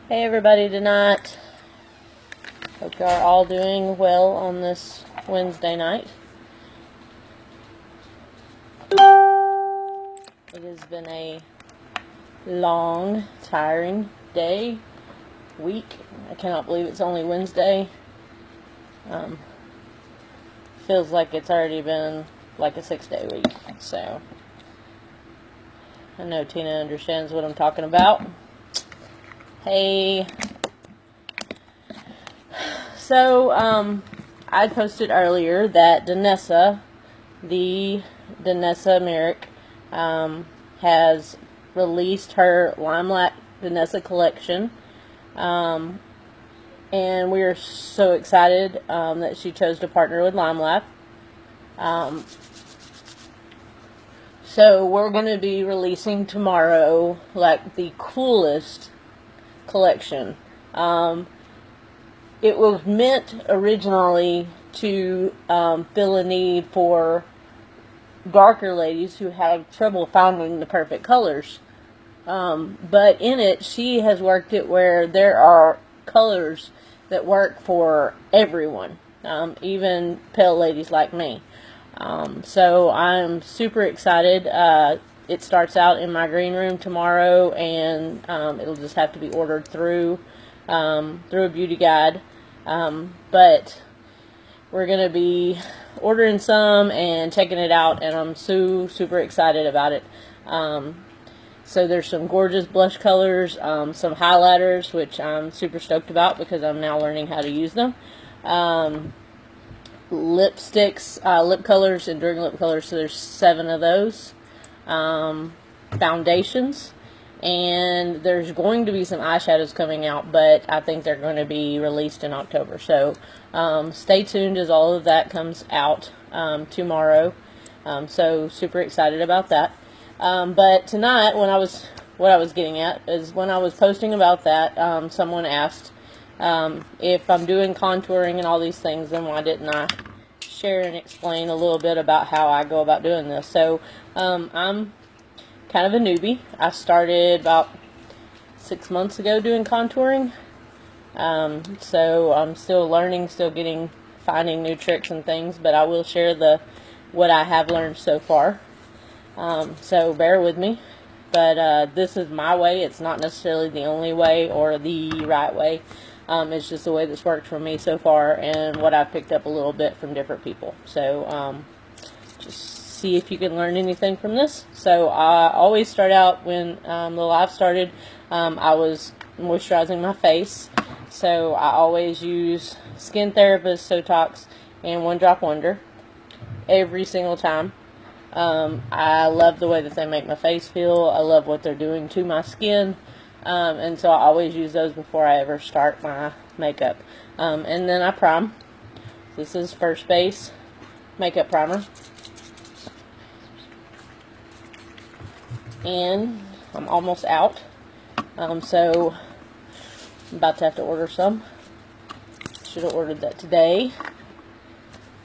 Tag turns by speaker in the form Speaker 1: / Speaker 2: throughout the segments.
Speaker 1: Hey everybody tonight. Hope you are all doing well on this Wednesday night. It has been a long, tiring day, week. I cannot believe it's only Wednesday. Feels like it's already been like a 6-day week. So, I know Tina understands what I'm talking about. Hey. So, I posted earlier that Danessa, the Danessa Merrick, has released her Limelife Danessa collection. And we are so excited that she chose to partner with Limelife. So we're going to be releasing tomorrow, like, the coolest collection. It was meant originally to fill a need for darker ladies who have trouble finding the perfect colors. But in it, she has worked it where there are colors that work for everyone, even pale ladies like me. So I'm super excited. It starts out in my green room tomorrow, and it'll just have to be ordered through a beauty guide. But we're going to be ordering some and checking it out, and I'm super excited about it. So there's some gorgeous blush colors, some highlighters, which I'm super stoked about because I'm now learning how to use them. Lipsticks, lip colors, enduring lip colors, so there's 7 of those. Foundations, and there's going to be some eyeshadows coming out, but I think they're going to be released in October. So stay tuned as all of that comes out tomorrow. So super excited about that. But tonight, what I was getting at is when I was posting about that, someone asked if I'm doing contouring and all these things, then why didn't I share and explain a little bit about how I go about doing this. So I'm kind of a newbie. I started about 6 months ago doing contouring. So I'm still learning, finding new tricks and things, but I will share what I have learned so far. So bear with me. But this is my way. It's not necessarily the only way or the right way. It's just the way that's worked for me so far and what I've picked up a little bit from different people. So just see if you can learn anything from this. So I always start out when the live started, I was moisturizing my face. So I always use Skin Therapist, Sotox, and One Drop Wonder every single time. I love the way that they make my face feel. I love what they're doing to my skin. And so I always use those before I ever start my makeup. And then I prime. This is First Base Makeup Primer. And I'm almost out. So I'm about to have to order some. Should have ordered that today.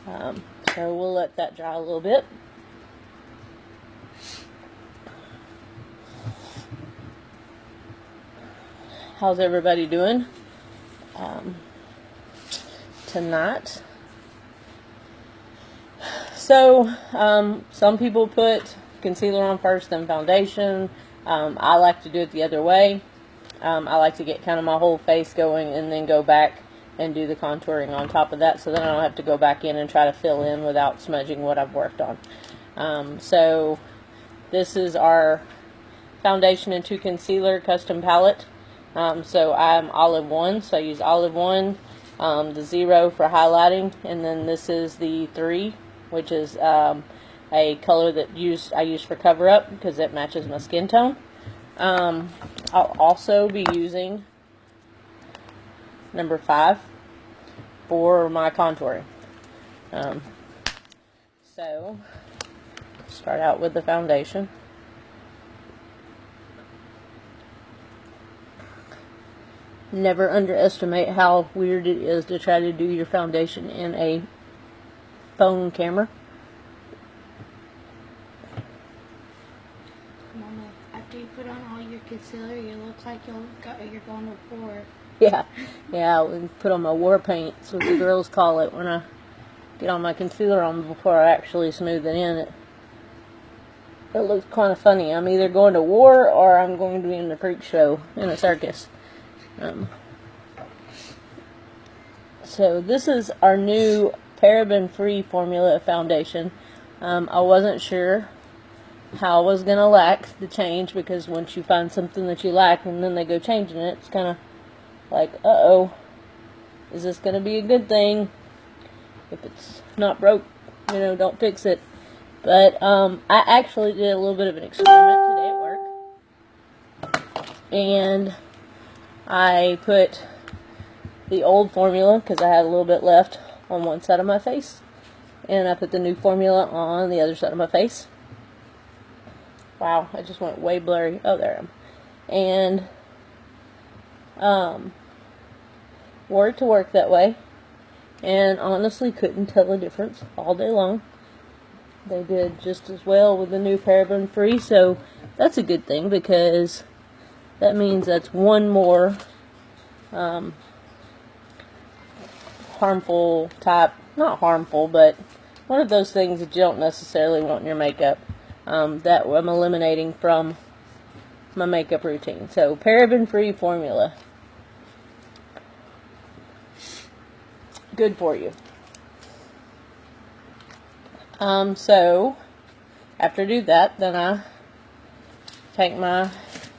Speaker 1: So we'll let that dry a little bit. How's everybody doing tonight? So, some people put concealer on first, then foundation. I like to do it the other way. I like to get kind of my whole face going and then go back and do the contouring on top of that, so then I don't have to go back in and try to fill in without smudging what I've worked on. So, this is our foundation and 2 concealer custom palette. So I'm Olive 1, so I use Olive 1, the 0 for highlighting, and then this is the 3, which is a color that I use for cover up because it matches my skin tone. I'll also be using number 5 for my contouring. So start out with the foundation. Never underestimate how weird it is to try to do your foundation in a phone camera.
Speaker 2: Mama, after you put on all your concealer, you look like you're going to war.
Speaker 1: Yeah, yeah, we put on my war paint, that's what the girls call it, when I get all my concealer on before I actually smooth it in. It looks kind of funny. I'm either going to war or I'm going to be in the freak show in a circus. So this is our new paraben-free formula foundation. I wasn't sure how I was going to like the change, because once you find something that you like and then they go changing it, it's kind of like, uh-oh, is this going to be a good thing? If it's not broke, you know, don't fix it. But I actually did a little bit of an experiment today at work. And I put the old formula, because I had a little bit left, on one side of my face. And I put the new formula on the other side of my face. Wow, I just went way blurry. Oh, there I am. And wore it to work that way. And honestly couldn't tell the difference all day long. They did just as well with the new paraben free, so that's a good thing, because that means that's one more harmful type, not harmful, but one of those things that you don't necessarily want in your makeup, that I'm eliminating from my makeup routine. So paraben free formula, good for you. So after I do that, then I take my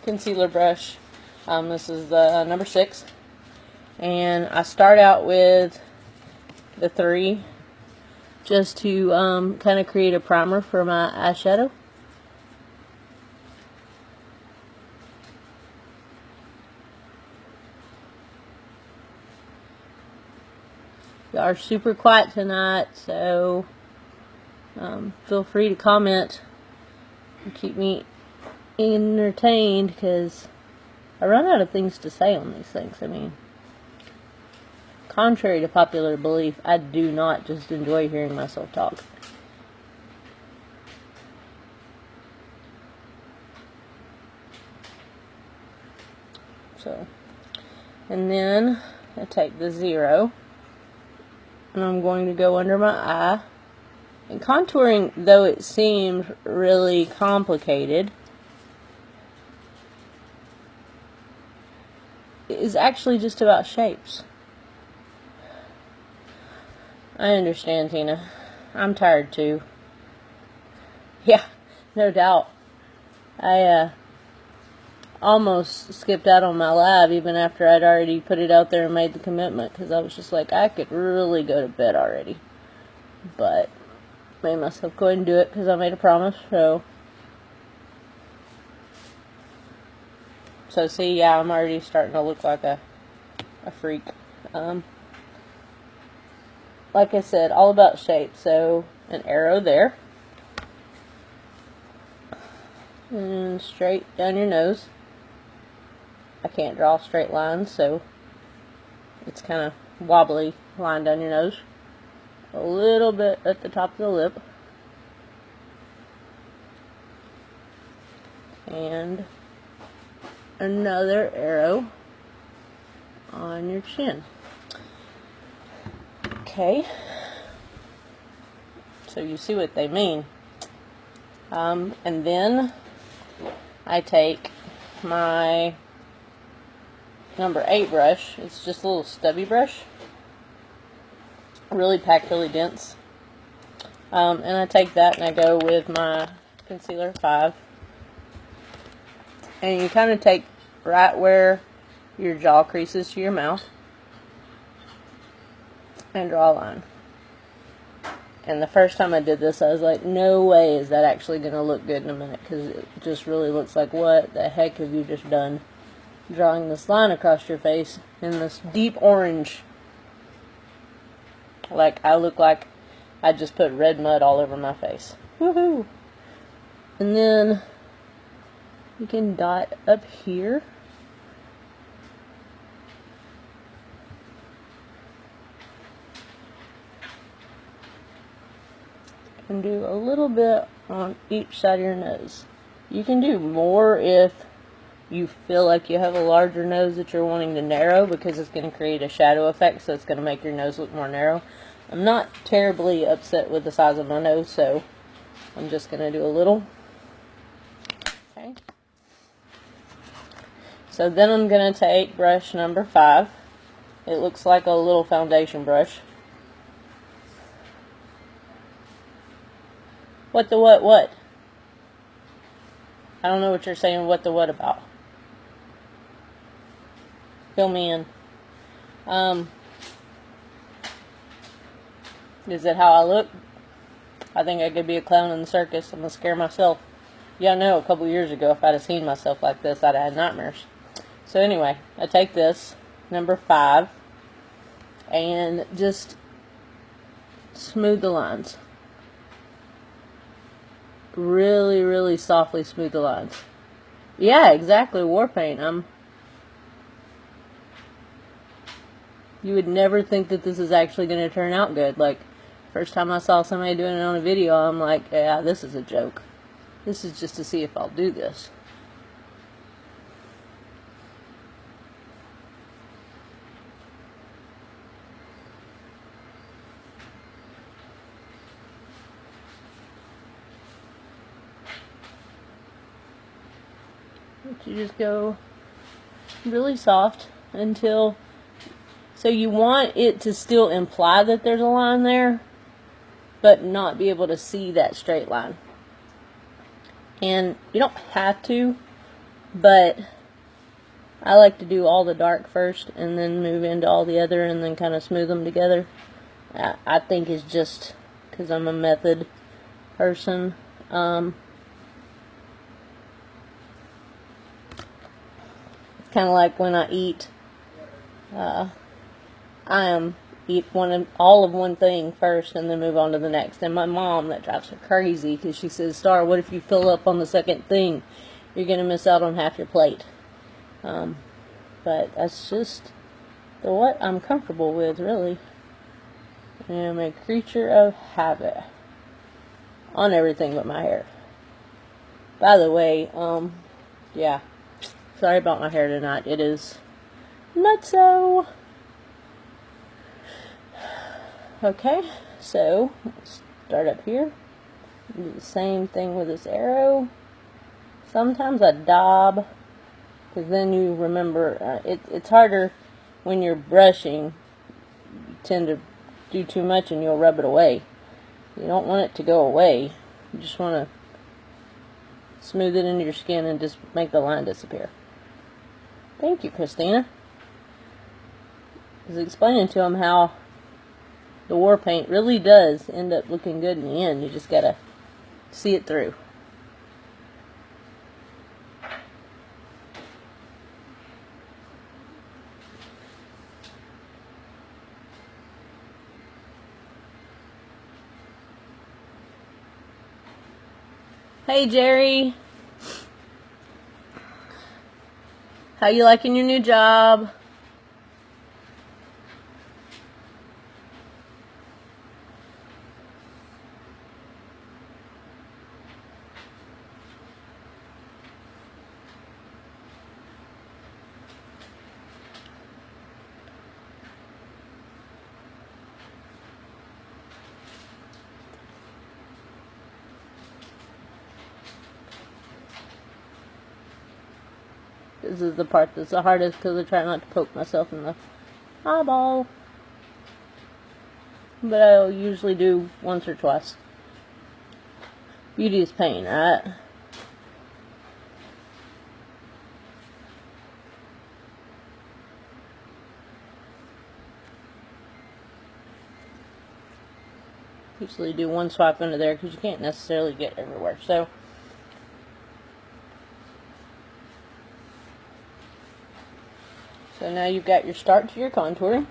Speaker 1: concealer brush. This is the number 6, and I start out with the 3 just to kind of create a primer for my eyeshadow. Y'all are super quiet tonight, so feel free to comment and keep me entertained, because I run out of things to say on these things. I mean, contrary to popular belief, I do not just enjoy hearing myself talk. So, and then I take the 0 and I'm going to go under my eye. And contouring, though it seems really complicated, is actually just about shapes. I understand, Tina. I'm tired too. Yeah, no doubt. I almost skipped out on my lab even after I'd already put it out there and made the commitment, because I was just like, I could really go to bed already. But made myself go ahead and do it because I made a promise. So see, yeah, I'm already starting to look like a freak. Like I said, all about shape. So an arrow there, and straight down your nose. I can't draw straight lines, so it's kind of wobbly line down your nose. A little bit at the top of the lip, and another arrow on your chin. Okay, so you see what they mean. And then I take my number 8 brush. It's just a little stubby brush, really packed, really dense. And I take that and I go with my concealer 5. And you kind of take right where your jaw creases to your mouth and draw a line. And the first time I did this, I was like, no way is that actually going to look good in a minute, because it just really looks like, what the heck have you just done? Drawing this line across your face in this deep orange. Like, I look like I just put red mud all over my face. Woohoo! And then you can dot up here. And do a little bit on each side of your nose. You can do more if you feel like you have a larger nose that you're wanting to narrow, because it's going to create a shadow effect, so it's going to make your nose look more narrow. I'm not terribly upset with the size of my nose, so I'm just going to do a little. Okay. So then I'm going to take brush number 5. It looks like a little foundation brush. What the what? I don't know what you're saying what the what about. Fill me in. Is that how I look? I think I could be a clown in the circus. I'm going to scare myself. Yeah, I know, a couple years ago, if I'd have seen myself like this, I'd have had nightmares. So anyway, I take this, number 5, and just smooth the lines. Really, really softly smooth the lines. Yeah, exactly, war paint. You would never think that this is actually going to turn out good. Like, first time I saw somebody doing it on a video, I'm like, yeah, this is a joke. This is just to see if I'll do this. But you just go really soft until... So you want it to still imply that there's a line there, but not be able to see that straight line. And you don't have to, but I like to do all the dark first and then move into all the other and then kind of smooth them together. I think it's just because I'm a method person. It's kind of like when I eat. I eat all of one thing first and then move on to the next. And my mom, that drives her crazy, because she says, Starr, what if you fill up on the second thing? You're going to miss out on half your plate. But that's just what I'm comfortable with, really. I'm a creature of habit on everything but my hair. By the way, yeah, sorry about my hair tonight. It is nutso. Okay, so let's start up here. Do the same thing with this arrow. Sometimes I daub, because then you remember, it's harder when you're brushing. You tend to do too much and you'll rub it away. You don't want it to go away. You just want to smooth it into your skin and just make the line disappear. Thank you, Christina. I was explaining to him how the war paint really does end up looking good in the end. You just gotta see it through. Hey Jerry, how you liking your new job? This is the part that's the hardest because I try not to poke myself in the eyeball. But I'll usually do once or twice. Beauty is pain, right? Usually do one swipe under there because you can't necessarily get everywhere. So now you've got your start to your contour,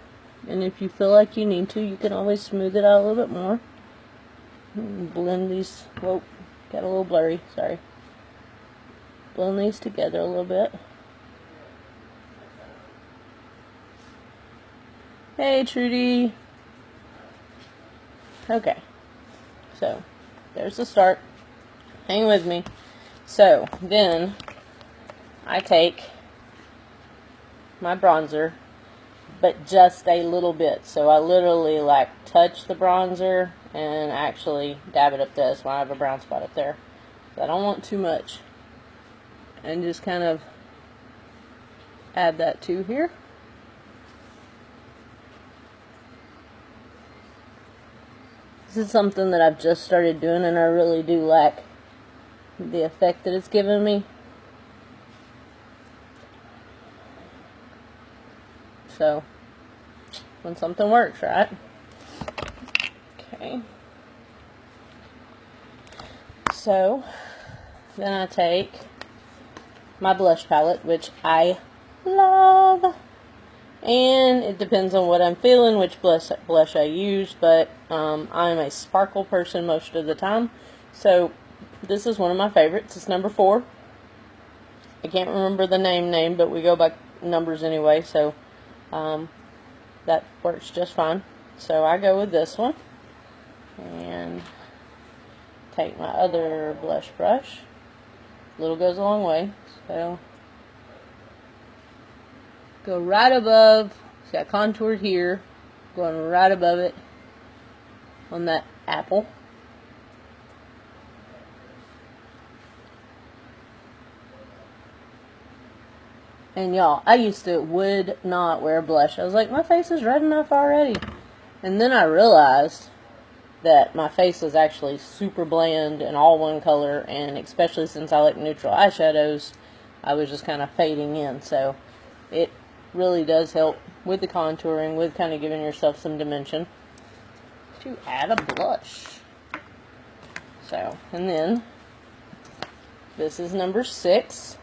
Speaker 1: and if you feel like you need to, you can always smooth it out a little bit more. Blend these, whoa, got a little blurry, sorry. Blend these together a little bit. Hey Trudy. Okay, so there's the start. Hang with me. So then I take my bronzer, but just a little bit. So I literally like touch the bronzer and actually dab it up there. That's why I have a brown spot up there. So I don't want too much. And just kind of add that to here. This is something that I've just started doing, and I really do like the effect that it's given me. So, when something works, right? Okay. So, then I take my blush palette, which I love. And it depends on what I'm feeling, which blush I use, but I'm a sparkle person most of the time. So this is one of my favorites. It's number 4. I can't remember the name, but we go by numbers anyway, so that works just fine. So I go with this one and take my other blush brush. Little goes a long way, so go right above, see I contoured here, going right above it on that apple. And y'all, I would not wear blush. I was like, my face is red enough already. And then I realized that my face was actually super bland and all one color, and especially since I like neutral eyeshadows, I was just kind of fading in. So it really does help with the contouring, with kind of giving yourself some dimension, to add a blush. So, and then this is number 6,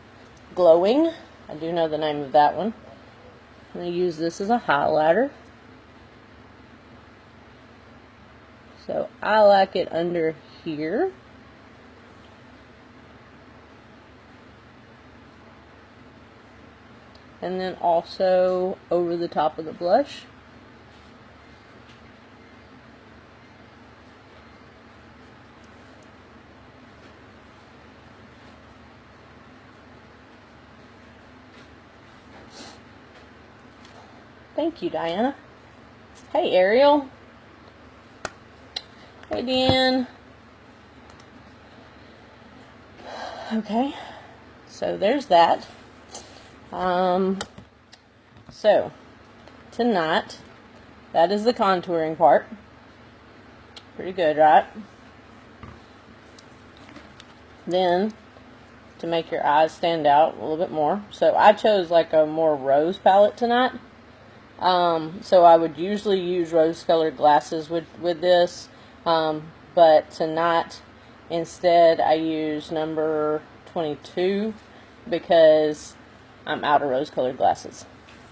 Speaker 1: Glowing. I do know the name of that one. I'm going to use this as a highlighter. So I like it under here. And then also over the top of the blush. Thank you, Diana. Hey, Ariel. Hey, Dan. Okay, so there's that. So tonight, that is the contouring part. Pretty good, right? Then, to make your eyes stand out a little bit more, so I chose like a more rose palette tonight. So I would usually use rose-colored glasses with this, but tonight instead I use number 22 because I'm out of rose-colored glasses.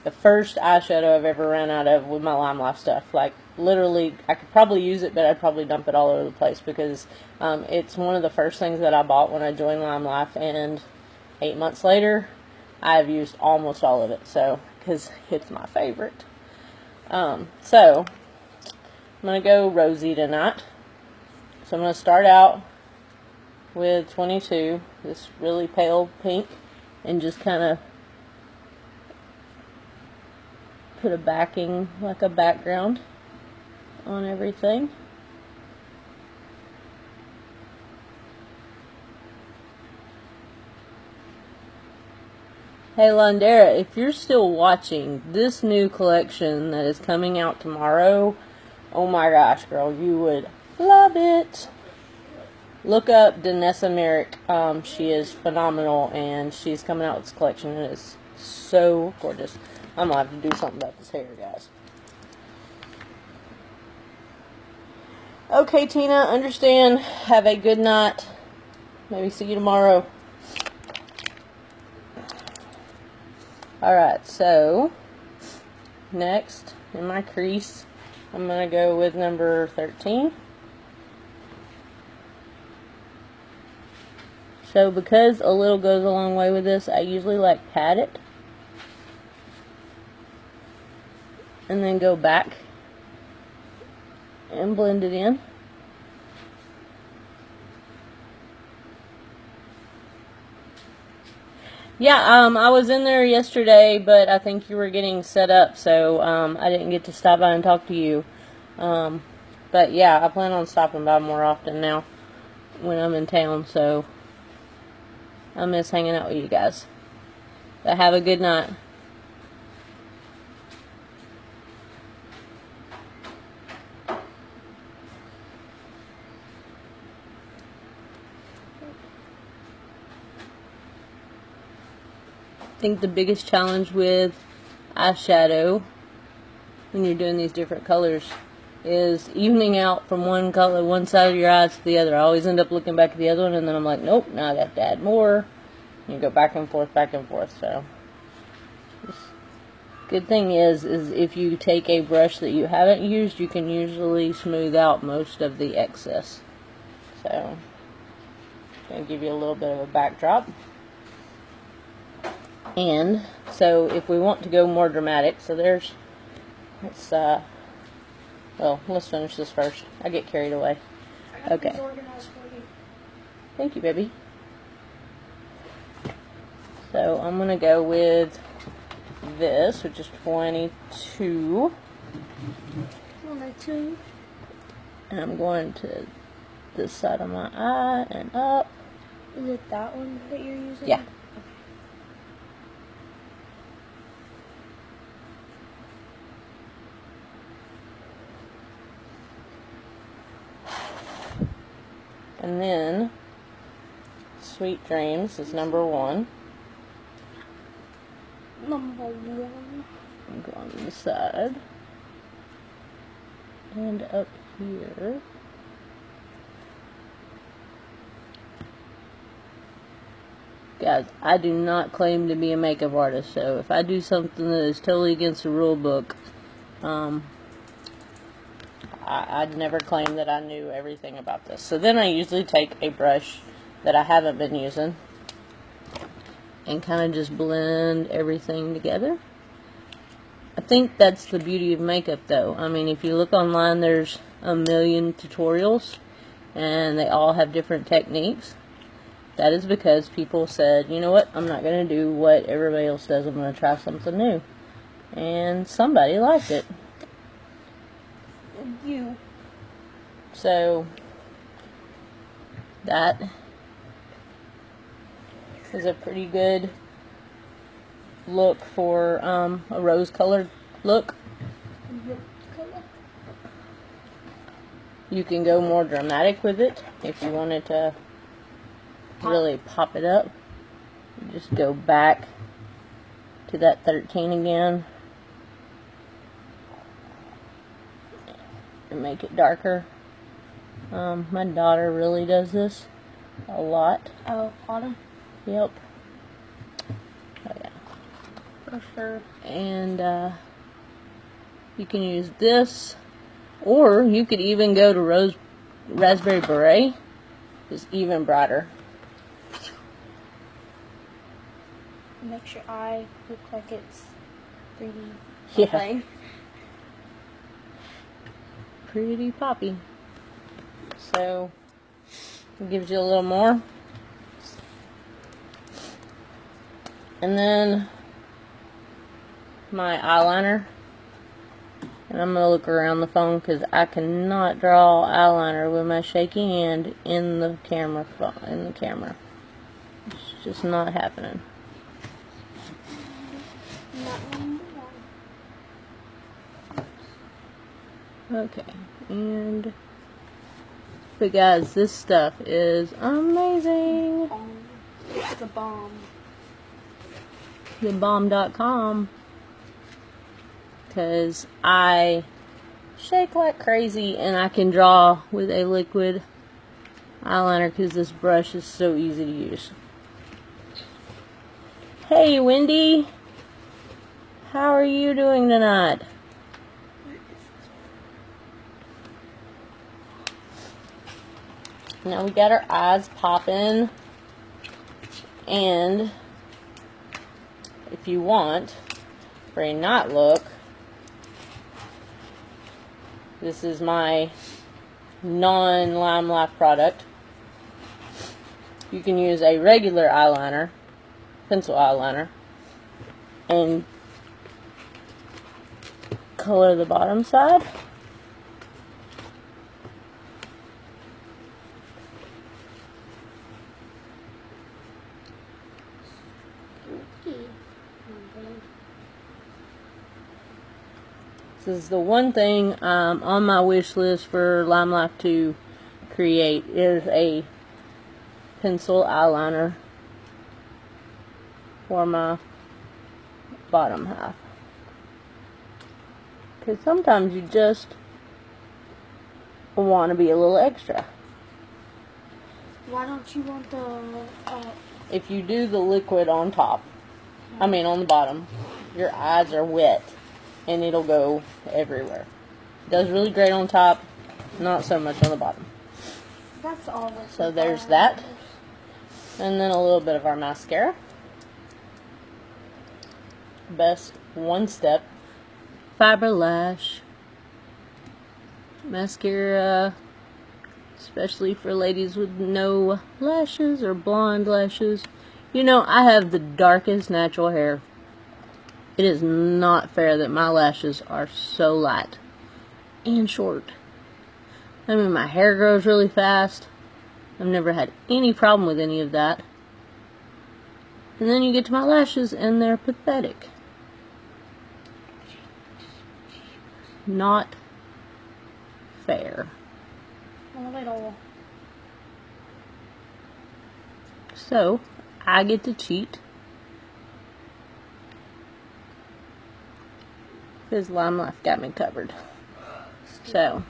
Speaker 1: The first eyeshadow I've ever ran out of with my Limelife stuff. Like, literally, I could probably use it, but I'd probably dump it all over the place because it's one of the first things that I bought when I joined Limelife, and 8 months later, I've used almost all of it, so, because it's my favorite. So, I'm going to go rosy tonight. So I'm going to start out with 22, this really pale pink, and just kind of put a backing, like a background on everything. Hey Londera, if you're still watching this new collection that is coming out tomorrow, oh my gosh, girl, you would love it. Look up Danessa Merrick. She is phenomenal, and she's coming out with this collection, and it's so gorgeous. I'm gonna have to do something about this hair, guys. Okay, Tina, understand. Have a good night. Maybe see you tomorrow. Alright, so next in my crease, I'm going to go with number 13. So because a little goes a long way with this, I usually like pat it and then go back and blend it in. Yeah, I was in there yesterday, but I think you were getting set up, so I didn't get to stop by and talk to you. But yeah, I plan on stopping by more often now when I'm in town, so I miss hanging out with you guys. But have a good night. I think the biggest challenge with eyeshadow when you're doing these different colors is evening out from one color, one side of your eyes to the other. I always end up looking back at the other one, and then I'm like, nope, now I got to add more. You go back and forth, so. Good thing is if you take a brush that you haven't used, you can usually smooth out most of the excess. So, going to give you a little bit of a backdrop. And so if we want to go more dramatic, so let's finish this first. I get carried away. Okay.
Speaker 2: Organized for you.
Speaker 1: Thank you, baby. So I'm going to go with this, which is 22.
Speaker 2: 22.
Speaker 1: And I'm going to this side of my eye and up.
Speaker 2: Is it that one that you're using?
Speaker 1: Yeah. And then, Sweet Dreams is number 1.
Speaker 2: Number 1.
Speaker 1: I'm going to the side. And up here. Guys, I do not claim to be a makeup artist, so if I do something that is totally against the rule book, I'd never claim that I knew everything about this. So then I usually take a brush that I haven't been using and kind of just blend everything together. I think that's the beauty of makeup, though. I mean, if you look online, there's a million tutorials and they all have different techniques. That is because people said, you know what, I'm not going to do what everybody else does. I'm going to try something new. And somebody liked it.
Speaker 2: You.
Speaker 1: So that is a pretty good look for a rose colored look. You can go more dramatic with it if you wanted to really pop it up. You just go back to that 13 again and make it darker. My daughter really does this a lot.
Speaker 2: Oh, autumn?
Speaker 1: Yep. Oh yeah.
Speaker 2: For sure.
Speaker 1: And you can use this, or you could even go to Raspberry Beret. It's even brighter.
Speaker 2: Makes your eye look like it's 3D.
Speaker 1: Yeah.
Speaker 2: Playing.
Speaker 1: Pretty poppy. So, it gives you a little more. And then, my eyeliner. And I'm going to look around the phone because I cannot draw eyeliner with my shaky hand in the camera. It's just not happening. Okay, but guys, this stuff is amazing.
Speaker 2: It's the bomb.
Speaker 1: TheBomb.com, because I shake like crazy and I can draw with a liquid eyeliner because this brush is so easy to use. Hey Wendy, how are you doing tonight? Now we got our eyes popping, and if you want for a night look, this is my non-Limelife product. You can use a regular eyeliner pencil eyeliner and color the bottom side. This is the one thing on my wish list for Limelife to create is a pencil eyeliner for my bottom half. Because sometimes you just want to be a little extra.
Speaker 2: Why don't you want the...
Speaker 1: If you do the liquid on top, on the bottom, your eyes are wet and it'll go everywhere. It does really great on top, not so much on the bottom.
Speaker 2: That's all.
Speaker 1: So there's that. And then a little bit of our mascara. Best One Step Fiber Lash mascara, especially for ladies with no lashes or blonde lashes. You know, I have the darkest natural hair. It is not fair that my lashes are so light and short. I mean, my hair grows really fast. I've never had any problem with any of that. And then you get to my lashes and they're pathetic. Not fair.
Speaker 2: A little.
Speaker 1: So, I get to cheat. Because Limelife got me covered. So,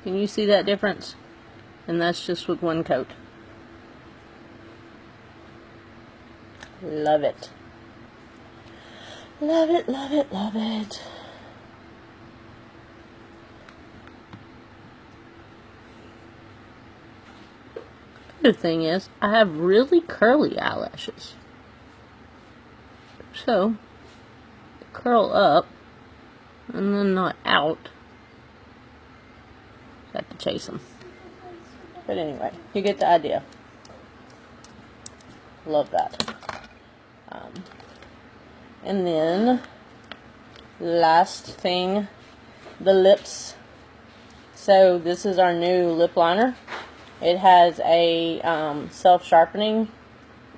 Speaker 1: can you see that difference? And that's just with one coat. Love it. Love it, love it, love it. The other thing is, I have really curly eyelashes. So, they curl up and then not out. I have to chase them. But anyway, you get the idea. Love that. And then, last thing, the lips. So this is our new lip liner. It has a self-sharpening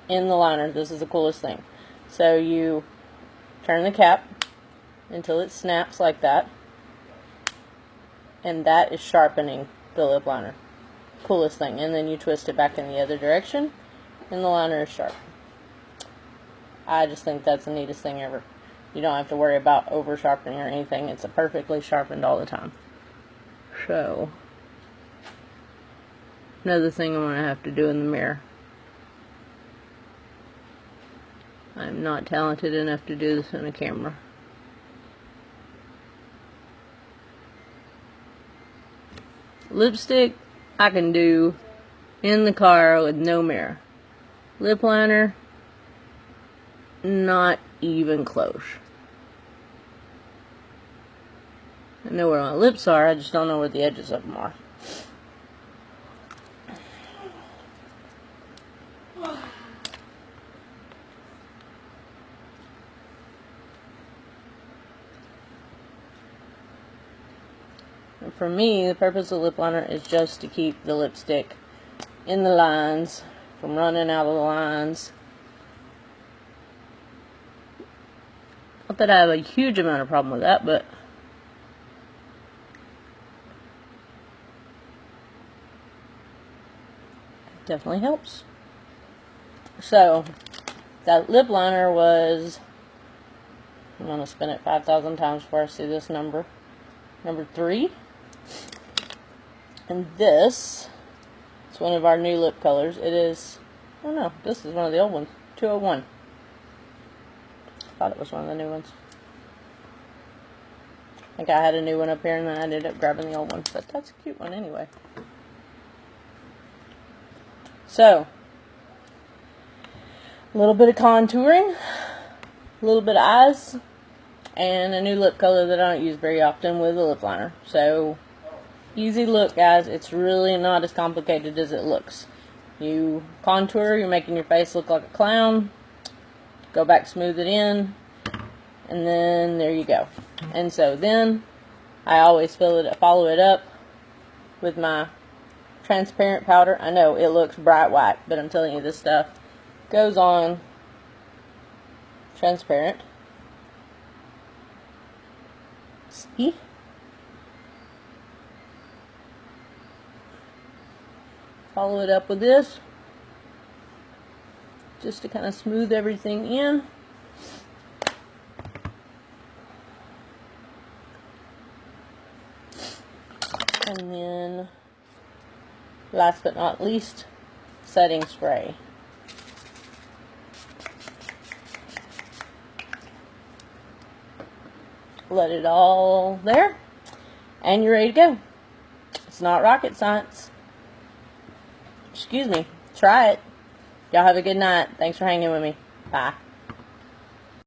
Speaker 1: in the liner. This is the coolest thing. So you turn the cap until it snaps like that. And that is sharpening the lip liner. Coolest thing. And then you twist it back in the other direction and the liner is sharp. I just think that's the neatest thing ever. You don't have to worry about over sharpening or anything. It's perfectly sharpened all the time. So, another thing I'm going to have to do in the mirror. I'm not talented enough to do this in a camera. Lipstick, I can do in the car with no mirror. Lip liner, not even close. I know where my lips are, I just don't know where the edges of them are. And for me, the purpose of lip liner is just to keep the lipstick in the lines, from running out of the lines. Not that I have a huge amount of problem with that, but it definitely helps. So, that lip liner was, I'm going to spin it 5,000 times before I see this number. Number 3. And this is one of our new lip colors. It is, oh no, this is one of the old ones. 201. Thought it was one of the new ones. I think I had a new one up here and then I ended up grabbing the old one. But that's a cute one anyway. So, a little bit of contouring, a little bit of eyes, and a new lip color that I don't use very often with a lip liner. So, easy look, guys. It's really not as complicated as it looks. You contour, you're making your face look like a clown. go back, smooth it in, and then there you go. And so then I always follow it up with my transparent powder. I know it looks bright white, but I'm telling you, this stuff goes on transparent. See? Follow it up with this, just to kind of smooth everything in. And then, last but not least, setting spray. Let it all there, and you're ready to go. It's not rocket science. Excuse me. Try it. Y'all have a good night. Thanks for hanging with me. Bye.